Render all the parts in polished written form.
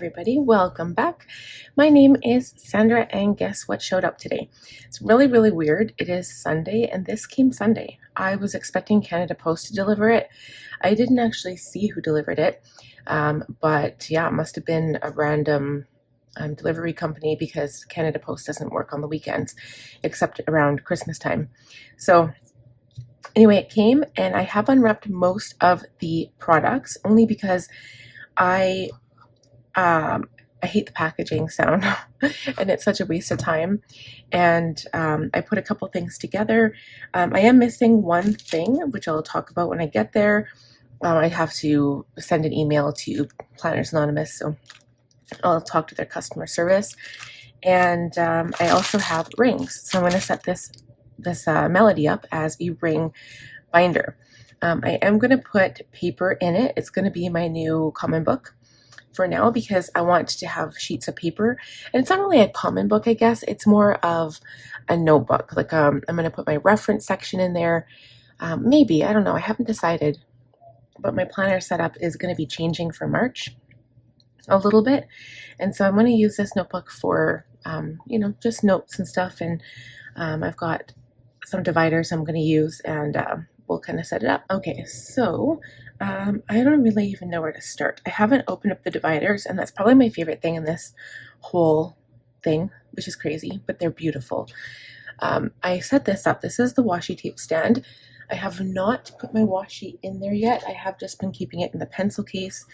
everybody, welcome back. My name is Sandra, and guess what showed up today? It's really weird. It is Sunday, and this came Sunday. I was expecting Canada Post to deliver it. I didn't actually see who delivered it, but yeah, it must have been a random delivery company because Canada Post doesn't work on the weekends except around Christmas time. So anyway, it came, and I have unwrapped most of the products only because I hate the packaging sound and it's such a waste of time. And I put a couple things together. I am missing one thing, which I'll talk about when I get there. I have to send an email to Planners Anonymous, so I'll talk to their customer service. And I also have rings, so I'm going to set this melody up as a ring binder. I am going to put paper in it. It's going to be my new common book for now because I want to have sheets of paper, and it's not really a common book, I guess. It's more of a notebook. Like I'm going to put my reference section in there. Maybe, I don't know, I haven't decided, but my planner setup is going to be changing for March a little bit, and so I'm going to use this notebook for just notes and stuff. And I've got some dividers I'm going to use, and we'll kind of set it up. Okay, so I don't really even know where to start. I haven't opened up the dividers, and that's probably my favorite thing in this whole thing, which is crazy, but they're beautiful. I set this up. This is the washi tape stand. I have not put my washi in there yet. I have just been keeping it in the pencil case.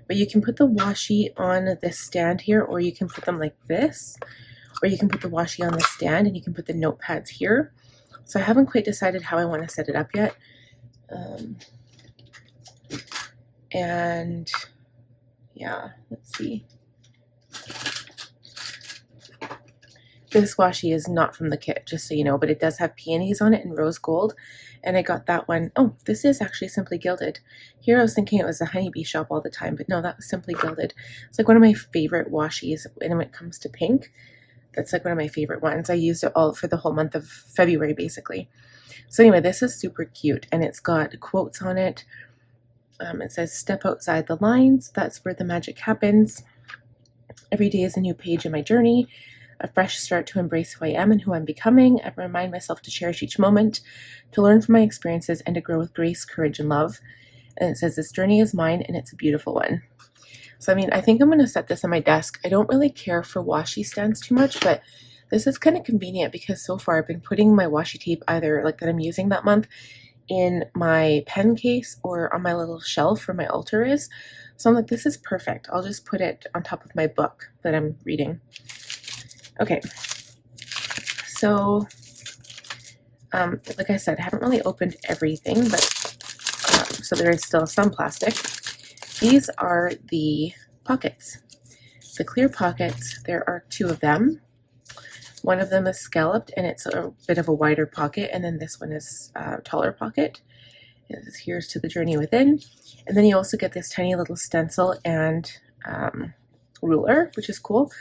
But you can put the washi on this stand here, or you can put them like this, or you can put the washi on the stand, and you can put the notepads here. So I haven't quite decided how I want to set it up yet. And yeah, let's see. This washi is not from the kit, just so you know, but it does have peonies on it in rose gold. And I got that one. Oh, this is actually Simply Gilded. Here I was thinking it was a honeybee shop all the time, but no, that was Simply Gilded. It's like one of my favorite washis. And when it comes to pink, that's like one of my favorite ones. I used it all for the whole month of February, basically. So anyway, this is super cute, and it's got quotes on it. It says, "Step outside the lines. That's where the magic happens. Every day is a new page in my journey. A fresh start to embrace who I am and who I'm becoming. I remind myself to cherish each moment, to learn from my experiences, and to grow with grace, courage, and love." And it says, "This journey is mine, and it's a beautiful one." So, I mean, I think I'm going to set this on my desk. I don't really care for washi stands too much, but this is kind of convenient because so far I've been putting my washi tape, either like that I'm using that month, in my pen case or on my little shelf where my altar is. So I'm like, this is perfect. I'll just put it on top of my book that I'm reading. Okay, so like I said, I haven't really opened everything, but so there is still some plastic. These are the pockets, the clear pockets. There are two of them. One of them is scalloped, and it's a bit of a wider pocket, and then this one is a taller pocket. Here's to the journey within. And then you also get this tiny little stencil and ruler, which is cool.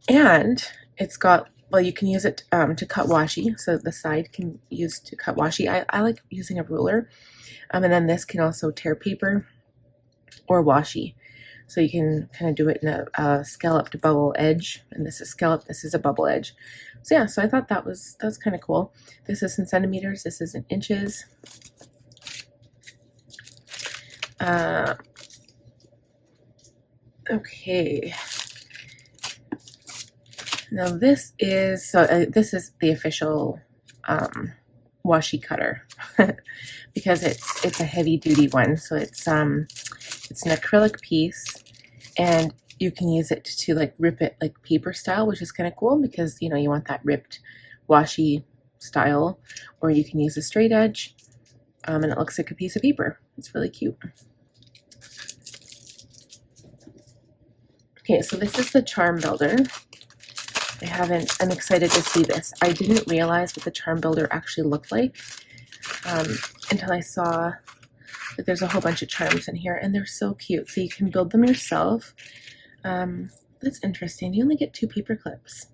And it's got, well, you can use it to cut washi, so the side can use to cut washi. I like using a ruler. And then this can also tear paper or washi. So you can kind of do it in a scalloped bubble edge. And this is scalloped, this is a bubble edge. So yeah, so I thought that's kind of cool. This is in centimeters, this is in inches. Okay. Now this is this is the official washi cutter because it's a heavy duty one. So it's an acrylic piece, and you can use it to like rip it like paper style, which is kind of cool because you want that ripped washi style, or you can use a straight edge, and it looks like a piece of paper. It's really cute. Okay, so this is the charm builder. I'm excited to see this. I didn't realize what the charm builder actually looked like until I saw that there's a whole bunch of charms in here, and they're so cute. So you can build them yourself. That's interesting. You only get 2 paper clips.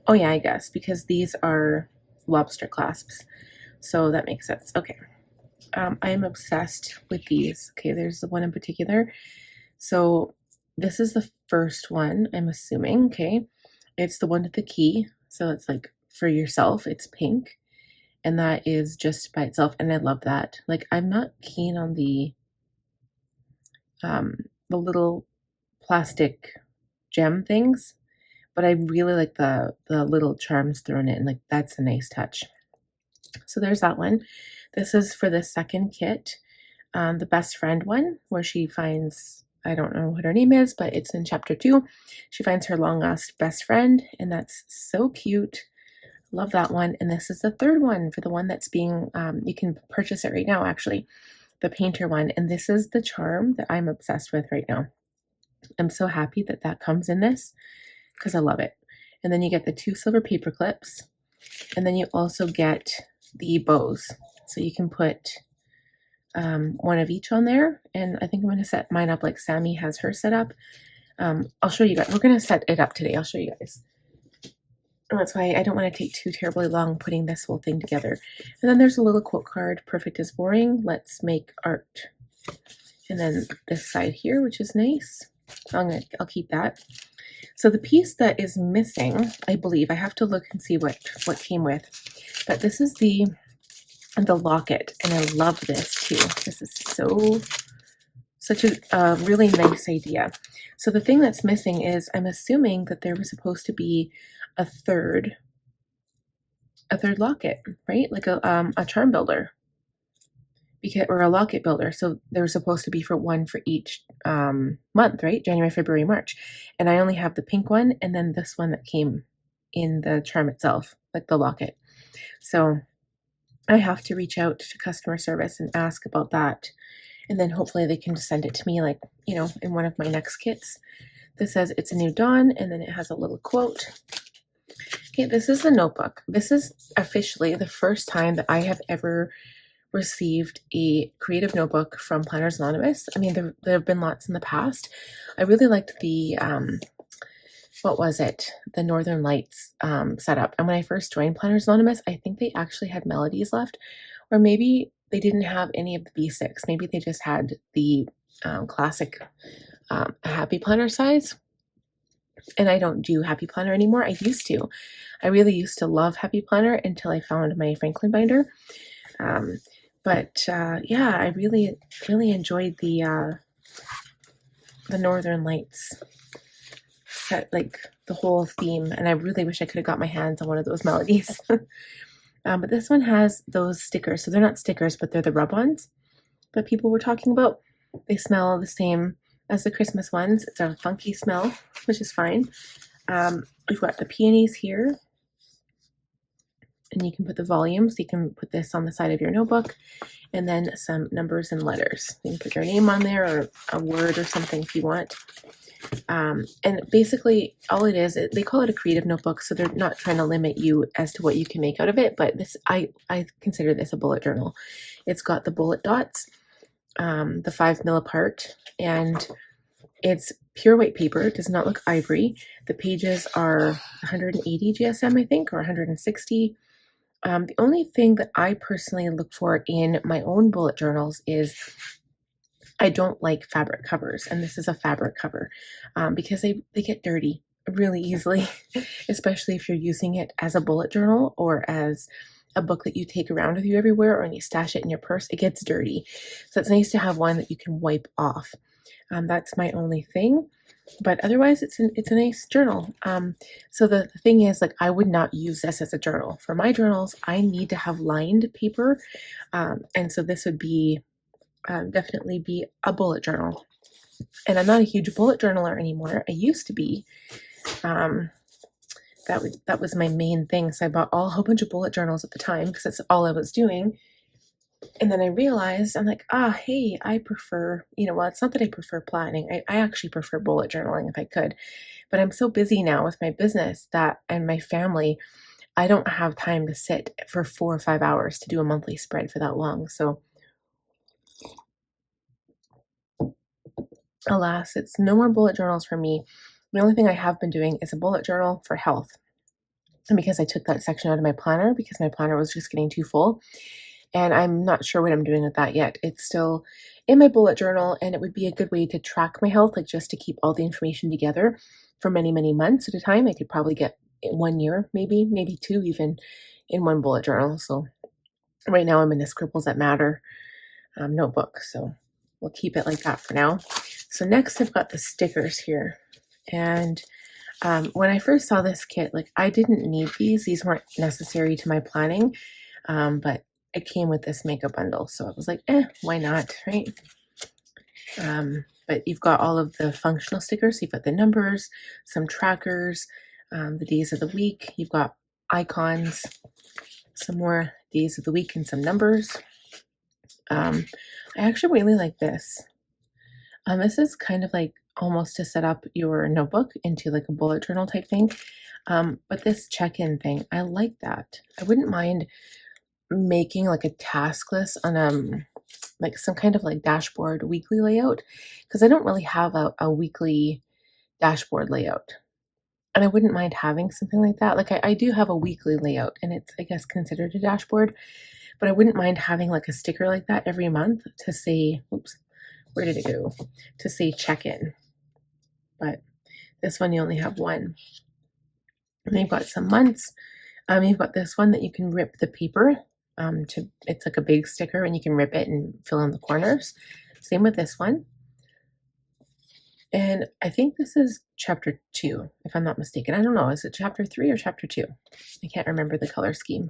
Oh yeah, I guess, because these are lobster clasps. So that makes sense. Okay. I am obsessed with these. Okay, there's the one in particular. So this is the first one, I'm assuming. Okay. It's the one with the key. So it's like for yourself, it's pink. And that is just by itself. And I love that. Like, I'm not keen on um, the little plastic gem things, but I really like the little charms thrown in. Like, that's a nice touch. So there's that one. This is for the second kit, the best friend one, where she finds, I don't know what her name is, but it's in chapter 2. She finds her long lost best friend, and that's so cute. Love that one. And this is the third one for the one that's being, you can purchase it right now, actually, the painter one. And this is the charm that I'm obsessed with right now. I'm so happy that that comes in this because I love it. And then you get the 2 silver paper clips, and then you also get the bows. So you can put one of each on there. And I think I'm going to set mine up like Sammy has her set up. I'll show you guys. We're going to set it up today. I'll show you guys. And that's why I don't want to take too terribly long putting this whole thing together. And then there's a little quote card, perfect is boring, let's make art. And then this side here, which is nice. I'll keep that. So the piece that is missing, I believe, I have to look and see what came with, but this is the locket, and I love this too. This is such a really nice idea. So the thing that's missing is, I'm assuming that there was supposed to be a third locket, right? Like a charm builder, or a locket builder. So there was supposed to be one for each month, right? January, February, March. And I only have the pink one, and then this one that came in the charm itself, like the locket. So I have to reach out to customer service and ask about that. And then hopefully they can just send it to me, like, in one of my next kits. This says it's a new dawn, and then it has a little quote. Okay, this is the notebook. This is officially the first time that I have ever received a creative notebook from Planners Anonymous. I mean, there have been lots in the past. I really liked the, what was it? The Northern Lights setup. And when I first joined Planners Anonymous, I think they actually had melodies left, or maybe they didn't have any of the basics. Maybe they just had the classic Happy Planner size. And I don't do Happy Planner anymore. I used to. I really used to love Happy Planner until I found my Franklin binder. Yeah, I really enjoyed the Northern Lights set, like the whole theme, and I really wish I could have got my hands on one of those melodies. But this one has those stickers. So they're not stickers, but they're the rub-ons that people were talking about. They smell the same as the Christmas ones. It's a funky smell, which is fine. We've got the peonies here, and you can put the volume. So you can put this on the side of your notebook, and then some numbers and letters. You can put your name on there, or a word or something if you want. And basically all it is, they call it a creative notebook, so they're not trying to limit you as to what you can make out of it, but I consider this a bullet journal. It's got the bullet dots, the 5 mil apart, and it's pure white paper. It does not look ivory. The pages are 180 GSM, I think, or 160. The only thing that I personally look for in my own bullet journals is I don't like fabric covers, and this is a fabric cover because they get dirty really easily, especially if you're using it as a bullet journal or as a book that you take around with you everywhere, or when you stash it in your purse, it gets dirty. So it's nice to have one that you can wipe off. That's my only thing, but otherwise it's a nice journal. So the thing is, like, I would not use this as a journal. For my journals, I need to have lined paper, and so this would be definitely be a bullet journal. And I'm not a huge bullet journaler anymore. I used to be. That was my main thing. So I bought a whole bunch of bullet journals at the time because that's all I was doing. And then I realized, I'm like, hey, I prefer, well, it's not that I prefer planning. I actually prefer bullet journaling if I could. But I'm so busy now with my business and my family, I don't have time to sit for 4 or 5 hours to do a monthly spread for that long. So alas, it's no more bullet journals for me. The only thing I have been doing is a bullet journal for health. And because I took that section out of my planner because my planner was just getting too full. and I'm not sure what I'm doing with that yet. It's still in my bullet journal, and it would be a good way to track my health, like just to keep all the information together for many, many months at a time. I could probably get 1 year, maybe two even, in one bullet journal. So right now I'm in the Scribbles That Matter notebook, so we'll keep it like that for now. So next I've got the stickers here, and when I first saw this kit, like I didn't need these. These weren't necessary to my planning, but it came with this makeup bundle, so I was like, why not, right? But you've got all of the functional stickers. You've got the numbers, some trackers, the days of the week. You've got icons, some more days of the week, and some numbers. I actually really like this. This is kind of like almost to set up your notebook into like a bullet journal type thing. But this check-in thing, I like that. I wouldn't mind making like a task list on like some kind of like dashboard weekly layout, because I don't really have a weekly dashboard layout. And I wouldn't mind having something like that. Like I do have a weekly layout, and it's, I guess, considered a dashboard, but I wouldn't mind having like a sticker like that every month to say, oops, where did it go? To say check-in. But this one, you only have one. And you've got some months. You've got this one that you can rip the paper it's like a big sticker, and you can rip it and fill in the corners. Same with this one. And I think this is chapter 2, if I'm not mistaken. I don't know. Is it chapter 3 or chapter 2? I can't remember the color scheme.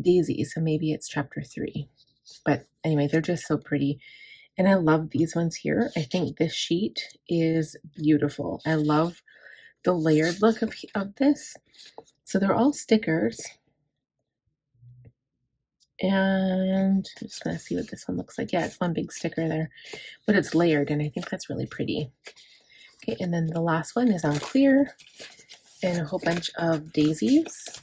Daisy, so maybe it's chapter 3. But anyway, they're just so pretty. And I love these ones here. I think this sheet is beautiful. I love the layered look of this. So they're all stickers. And I'm just going to see what this one looks like. Yeah, it's one big sticker there, but it's layered, and I think that's really pretty. Okay, and then the last one is on clear, and a whole bunch of daisies.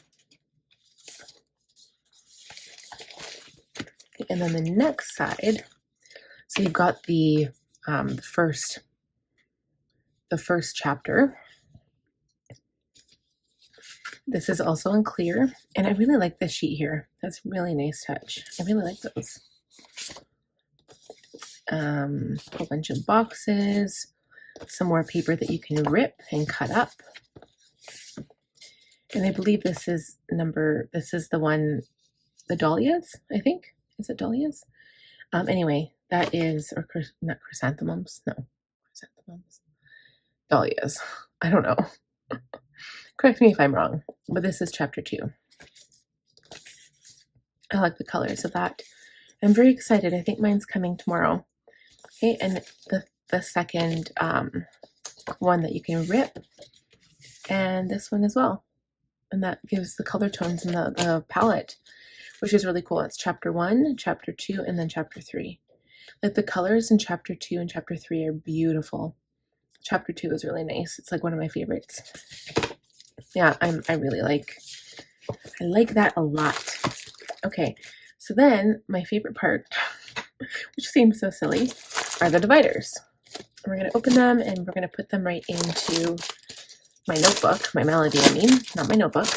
Okay, and then the next side, so you've got the first chapter. This is also in clear, and I really like this sheet here. That's a really nice touch. I really like those. A whole bunch of boxes, some more paper that you can rip and cut up. And I believe this is the one, the dahlias, I think. Is it dahlias? Anyway, that is, or not chrysanthemums, no, chrysanthemums. Dahlias, I don't know. Correct me if I'm wrong, but this is chapter 2. I like the colors of that. I'm very excited. I think mine's coming tomorrow. Okay, and the second one that you can rip, and this one as well. And that gives the color tones in the palette, which is really cool. It's chapter 1, chapter 2, and then chapter 3. Like the colors in chapter 2 and chapter 3 are beautiful. Chapter 2 is really nice. It's like one of my favorites. Yeah, I really like that a lot. Okay, so then my favorite part, which seems so silly, are the dividers. We're going to open them, and we're going to put them right into my notebook, my Melody, I mean, not my notebook,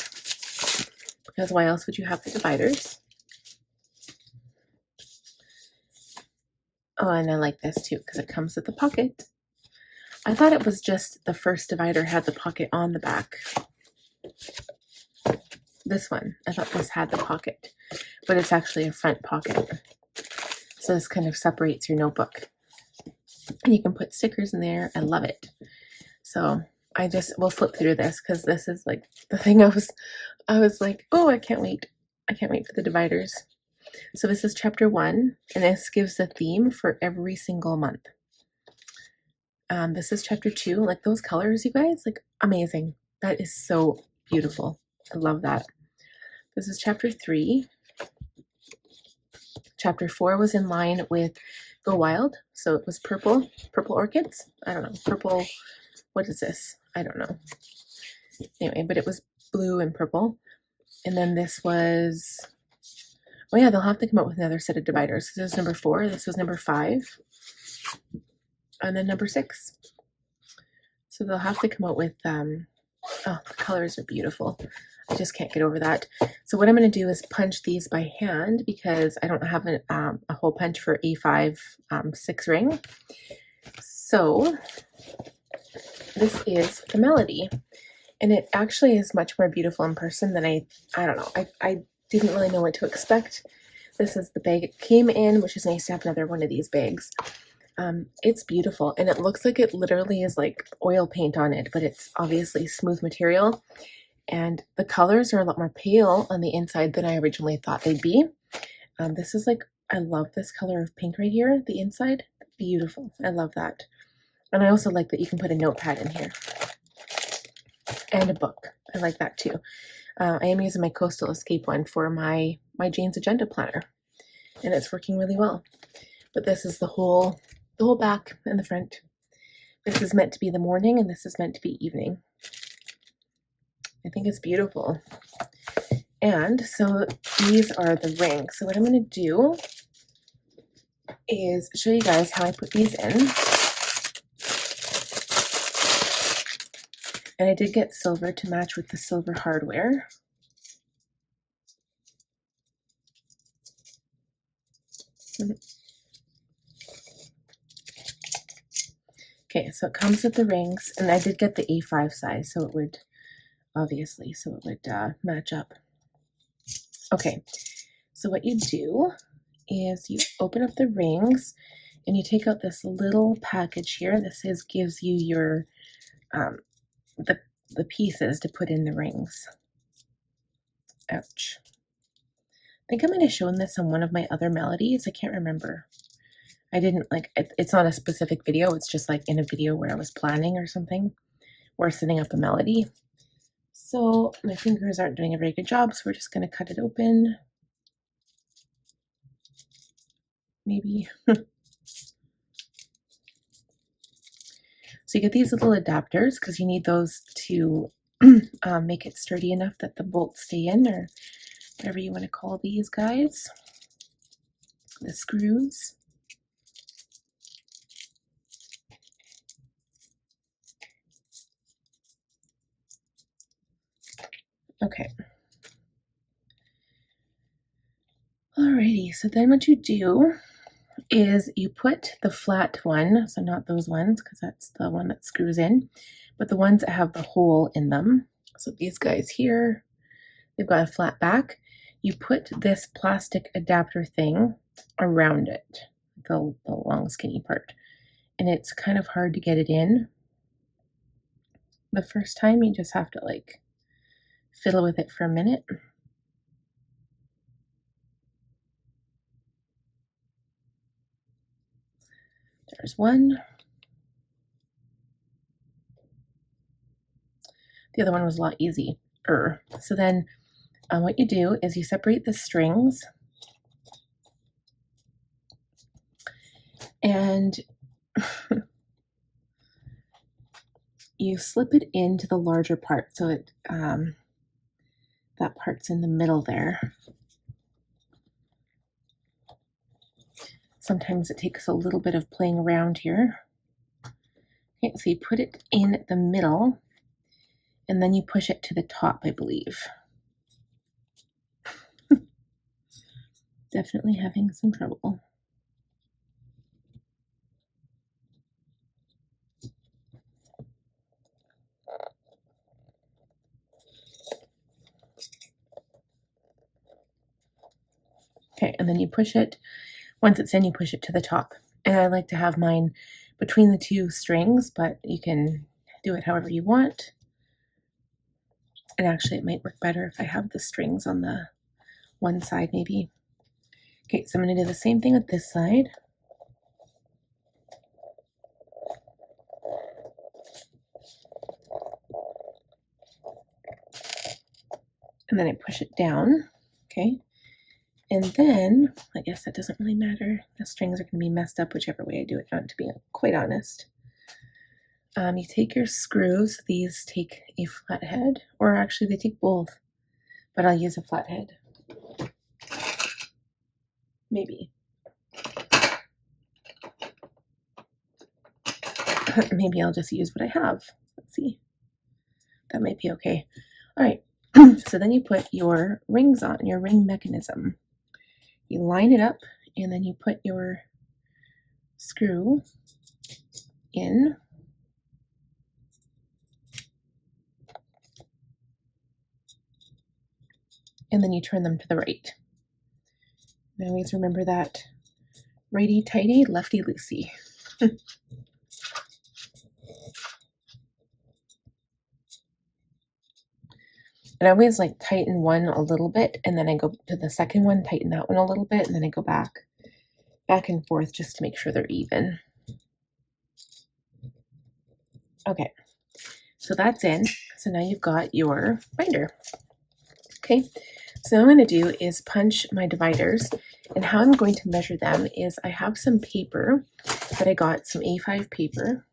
because why else would you have the dividers? Oh, and I like this too, because it comes with the pocket. I thought it was just the first divider had the pocket on the back. This one, I thought this had the pocket, but it's actually a front pocket. So this kind of separates your notebook. And you can put stickers in there. I love it. So we'll flip through this, because this is like the thing I was like, oh, I can't wait. I can't wait for the dividers. So this is chapter 1, and this gives the theme for every single month. This is chapter 2. Like those colors, you guys, like amazing. That is so beautiful. I love that. This is chapter 3. Chapter 4 was in line with Go Wild. So it was purple orchids. I don't know. Purple, what is this? I don't know. Anyway, but it was blue and purple. And then this was, oh yeah, they'll have to come up with another set of dividers. This is number 4. This was number 5. And then number 6. So they'll have to come out with Oh, the colors are beautiful. I just can't get over that. So what I'm going to do is punch these by hand because I don't have a hole punch for A5 6 ring. So this is the Melody, and it actually is much more beautiful in person than I don't know. I didn't really know what to expect. This is the bag it came in, which is nice to have another one of these bags. It's beautiful, and it looks like it literally is like oil paint on it, but it's obviously smooth material. And the colors are a lot more pale on the inside than I originally thought they'd be. This is like, I love this color of pink right here, the inside. Beautiful. I love that. And I also like that you can put a notepad in here. And a book. I like that too. I am using my Coastal Escape one for my Jane's Agenda planner. And it's working really well. But this is the whole back and the front. This is meant to be the morning, and this is meant to be evening. I think it's beautiful. And so these are the rings. So what I'm going to do is show you guys how I put these in. And I did get silver to match with the silver hardware. Okay, so it comes with the rings, and I did get the A5 size, so it would, obviously, so it would match up. Okay, so what you do is you open up the rings, and you take out this little package here. This gives you your the pieces to put in the rings. Ouch. I think I might have shown this on one of my other melodies. I can't remember. I didn't like it, it's not a specific video. It's just like in a video where I was planning or something, or setting up a melody. So my fingers aren't doing a very good job, so we're just going to cut it open. Maybe. So you get these little adapters because you need those to make it sturdy enough that the bolts stay in, or whatever you want to call these guys. The screws. Okay. Alrighty, so then what you do is you put the flat one, so not those ones, because that's the one that screws in, but the ones that have the hole in them. So these guys here, they've got a flat back. You put this plastic adapter thing around it, the long skinny part, and it's kind of hard to get it in. The first time you just have to like fiddle with it for a minute. There's one. The other one was a lot easier. So then what you do is you separate the strings, and you slip it into the larger part, so it that part's in the middle there. Sometimes it takes a little bit of playing around here. Okay, so you put it in the middle, and then you push it to the top, I believe. Definitely having some trouble. Okay, and then you push it. Once it's in, you push it to the top. And I like to have mine between the two strings, but you can do it however you want. And actually, it might work better if I have the strings on the one side, maybe. Okay, so I'm going to do the same thing with this side. And then I push it down. Okay. And then, I guess that doesn't really matter. The strings are going to be messed up whichever way I do it, to be quite honest. You take your screws. These take a flathead, or actually they take both, but I'll use a flathead. Maybe. Maybe I'll just use what I have. Let's see. That might be okay. All right, so then you put your rings on, your ring mechanism. You line it up and then you put your screw in. And then you turn them to the right. And always remember that righty tighty, lefty loosey. And I always like tighten one a little bit and then I go to the second one, tighten that one a little bit, and then I go back and forth just to make sure they're even. Okay, so that's in. So now you've got your binder. Okay, so what I'm going to do is punch my dividers, and how I'm going to measure them is I have some paper that I got, some A5 paper.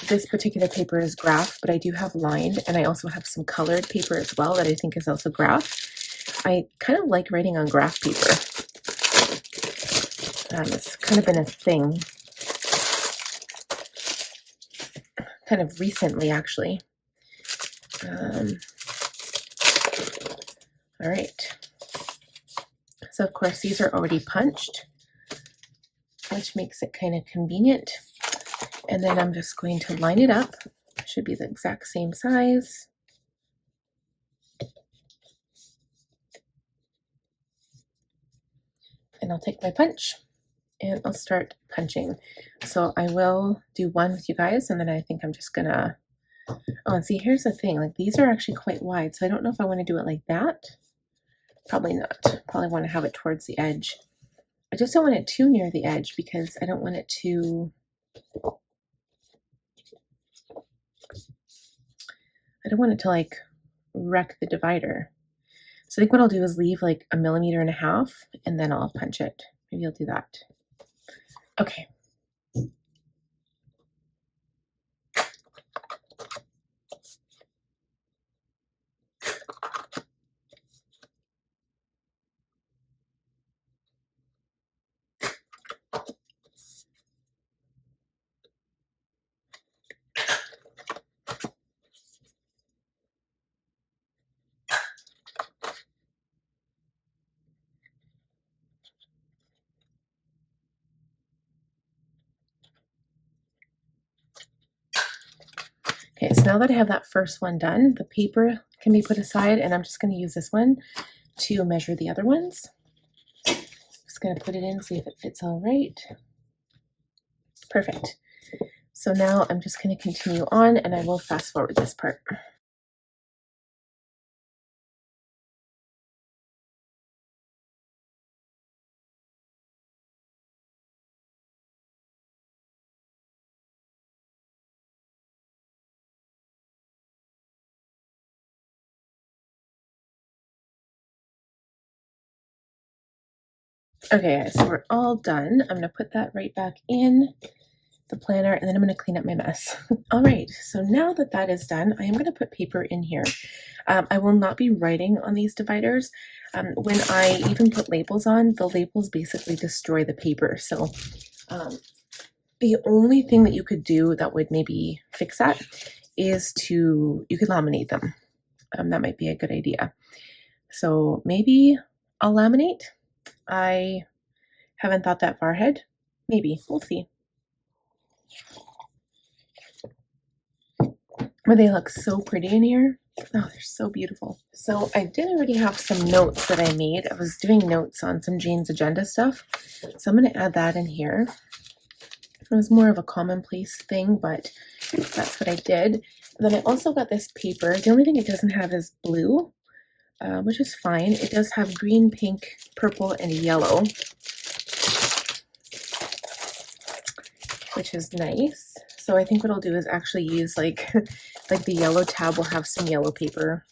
This particular paper is graph, but I do have lined, and I also have some colored paper as well that I think is also graph. I kind of like writing on graph paper. It's kind of been a thing, kind of recently actually. All right. So of course these are already punched, which makes it kind of convenient. And then I'm just going to line it up. Should be the exact same size. And I'll take my punch and I'll start punching. So I will do one with you guys, and then I think I'm just gonna, oh, and see, here's the thing, like these are actually quite wide, so I don't know if I want to do it like that. Probably not. Probably want to have it towards the edge. I just don't want it too near the edge because I don't want it to, I don't want it to like wreck the divider. So I think what I'll do is leave like 1.5 millimeters and then I'll punch it. Maybe I'll do that. Okay. Okay, so now that I have that first one done, the paper can be put aside, and I'm just going to use this one to measure the other ones. Just going to put it in, see if it fits all right. Perfect. So now I'm just going to continue on, and I will fast forward this part. Okay, so we're all done. I'm going to put that right back in the planner, and then I'm going to clean up my mess. All right, so now that that is done, I am going to put paper in here. I will not be writing on these dividers. When I even put labels on, the labels basically destroy the paper. So the only thing that you could do that would maybe fix that is you could laminate them. That might be a good idea. So maybe I'll laminate. I haven't thought that far ahead. Maybe, we'll see. But they look so pretty in here. Oh, they're so beautiful. So I did already have some notes that I made. I was doing notes on some Jane's Agenda stuff. So I'm going to add that in here. It was more of a commonplace thing, but that's what I did. And then I also got this paper. The only thing it doesn't have is blue, which is fine. It does have green, pink, purple, and yellow, which is nice. So I think what I'll do is actually use like the yellow tab will have some yellow paper,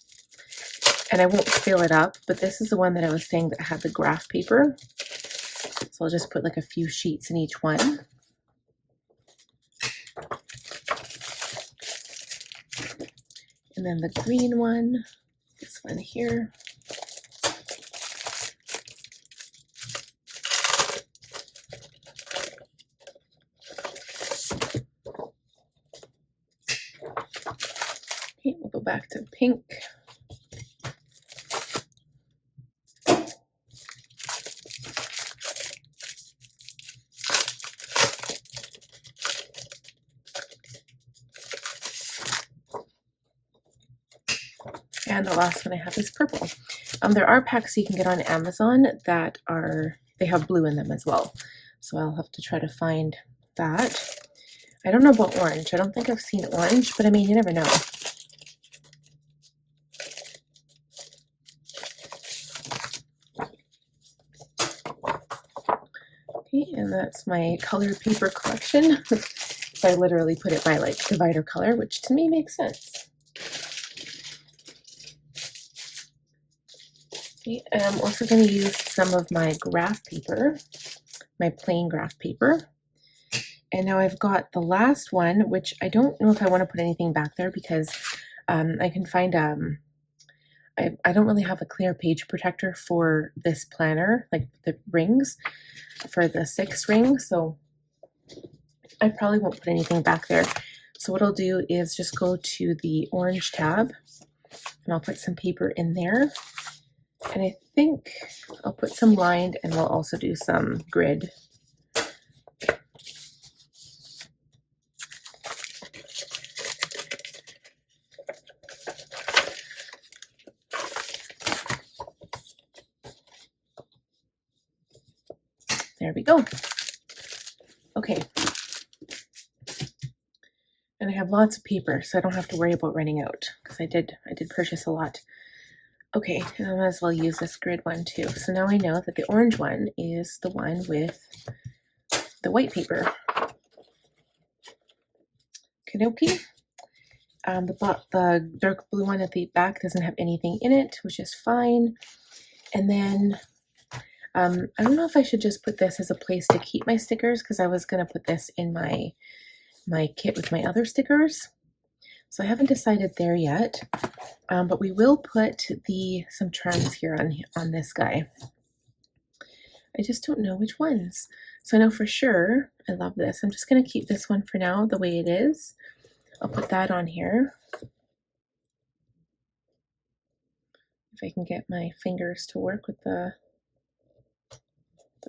and I won't fill it up, but this is the one that I was saying that had the graph paper. So I'll just put like a few sheets in each one. And then the green one, this one here. back to pink. And the last one I have is purple. There are packs you can get on Amazon that they have blue in them as well. So I'll have to try to find that. I don't know about orange. I don't think I've seen orange, but I mean, you never know. Okay, and that's my color paper collection. So I literally put it by like divider color, which to me makes sense. Okay, and I'm also going to use some of my graph paper, my plain graph paper. And now I've got the last one, which I don't know if I want to put anything back there because I can find, I don't really have a clear page protector for this planner, like the rings for the 6 rings. So I probably won't put anything back there. So what I'll do is just go to the orange tab and I'll put some paper in there. And I think I'll put some lined and we'll also do some grid. There we go. Okay. And I have lots of paper, so I don't have to worry about running out because I did purchase a lot. Okay, and I might as well use this grid one too. So now I know that the orange one is the one with the white paper. Okie dokie. The dark blue one at the back doesn't have anything in it, which is fine. And then I don't know if I should just put this as a place to keep my stickers because I was going to put this in my kit with my other stickers. So I haven't decided there yet, but we will put some charms here on this guy. I just don't know which ones. So I know for sure I love this. I'm just going to keep this one for now the way it is. I'll put that on here. If I can get my fingers to work with the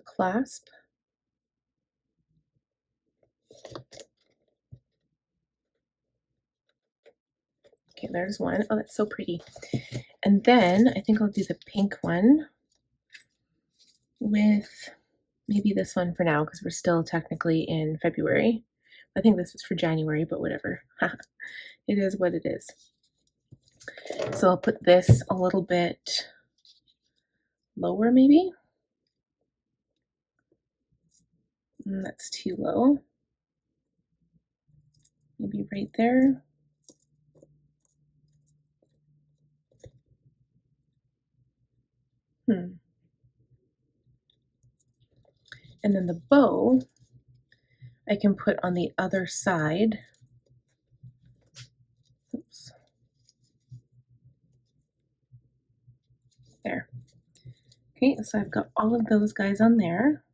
clasp. Okay, there's one. Oh, that's so pretty. And then I think I'll do the pink one with maybe this one for now because we're still technically in February. I think this was for January, but whatever. It is what it is. So I'll put this a little bit lower maybe. That's too low. Maybe right there. And then the bow I can put on the other side. Oops. There. Okay, so I've got all of those guys on there.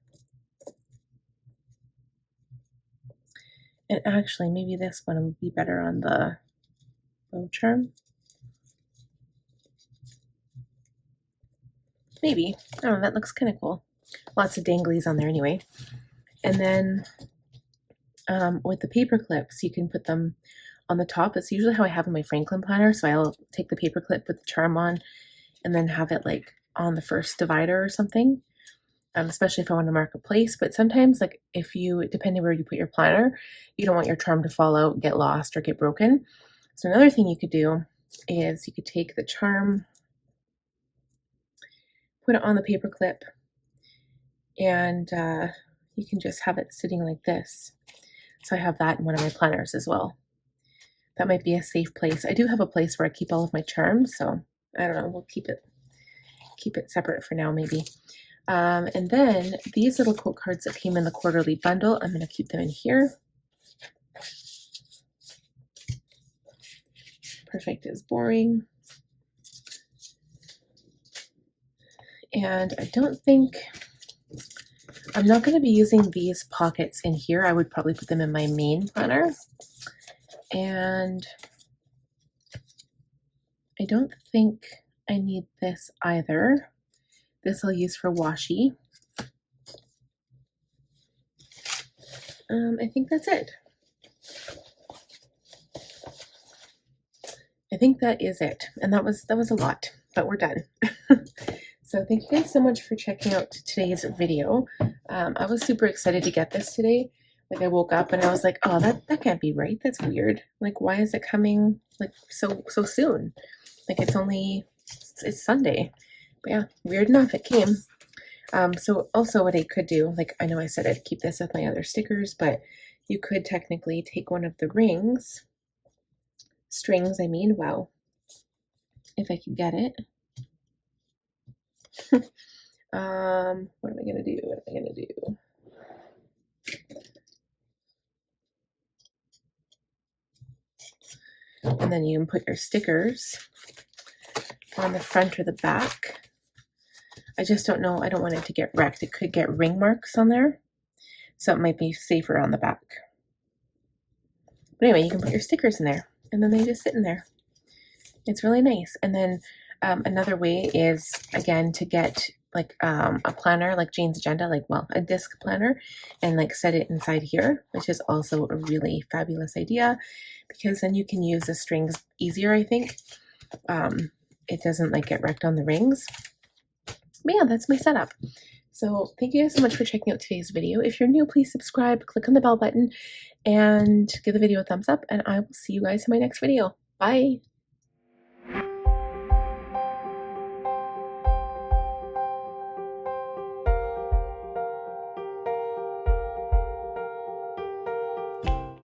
And actually, maybe this one would be better on the bow charm. Maybe. Oh, that looks kind of cool. Lots of danglies on there anyway. And then with the paper clips, you can put them on the top. That's usually how I have in my Franklin planner. So I'll take the paper clip, put the charm on, and then have it like on the first divider or something. Especially if I want to mark a place. But sometimes, like depending where you put your planner, you don't want your charm to fall out, get lost, or get broken. So another thing you could do is you could take the charm, put it on the paper clip, and you can just have it sitting like this. So I have that in one of my planners as well. That might be a safe place. I do have a place where I keep all of my charms, so I don't know, we'll keep it separate for now maybe. And then these little quote cards that came in the quarterly bundle, I'm going to keep them in here. Perfect is boring. And I don't think, I'm not going to be using these pockets in here. I would probably put them in my main planner. And I don't think I need this either. This I'll use for washi. I think that's it. I think that is it. And that was a lot, but we're done. So thank you guys so much for checking out today's video. I was super excited to get this today. Like I woke up and I was like, oh, that can't be right. That's weird. Like, why is it coming like so soon? Like it's Sunday. But yeah, weird enough, it came. So also what I could do, like I know I said I'd keep this with my other stickers, but you could technically take one of the strings, I mean, wow, if I could get it. What am I gonna do? What am I gonna do? And then you can put your stickers on the front or the back. I just don't know. I don't want it to get wrecked. It could get ring marks on there. So it might be safer on the back. But anyway, you can put your stickers in there and then they just sit in there. It's really nice. And then another way is, again, to get like a planner like Jane's Agenda, like, well, a disc planner, and like set it inside here, which is also a really fabulous idea because then you can use the strings easier, I think. It doesn't like get wrecked on the rings. But yeah, that's my setup. So thank you guys so much for checking out today's video. If you're new, please subscribe, click on the bell button, and give the video a thumbs up, and I will see you guys in my next video. Bye!